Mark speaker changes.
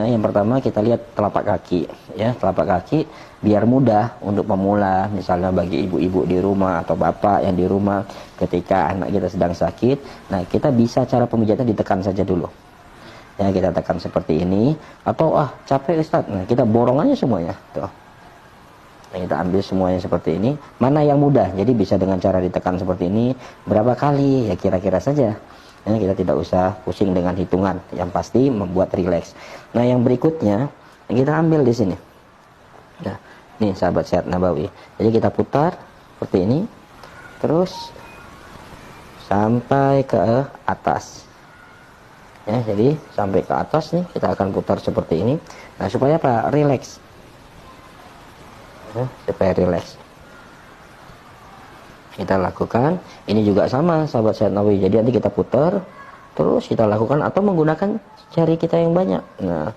Speaker 1: Nah, yang pertama kita lihat telapak kaki, ya, telapak kaki biar mudah untuk pemula, misalnya bagi ibu-ibu di rumah atau bapak yang di rumah ketika anak kita sedang sakit. Nah, kita bisa cara pemijatan ditekan saja dulu. Ya, kita tekan seperti ini, atau capek Ustaz. Nah, kita borong aja semuanya, tuh. Nah, kita ambil semuanya seperti ini. Mana yang mudah? Jadi bisa dengan cara ditekan seperti ini. Berapa kali? Ya kira-kira saja. Ya, kita tidak usah pusing dengan hitungan. Yang pasti membuat rileks. Nah, yang berikutnya kita ambil di sini. Nah, ini sahabat sehat Nabawi. Jadi kita putar seperti ini, terus sampai ke atas. Ya, jadi sampai ke atas nih kita akan putar seperti ini. Nah, supaya apa? Rileks. Ya, supaya rileks. Kita lakukan ini juga sama sahabat sehat Nabawi. Jadi nanti kita putar terus kita lakukan atau menggunakan jari kita yang banyak. Nah,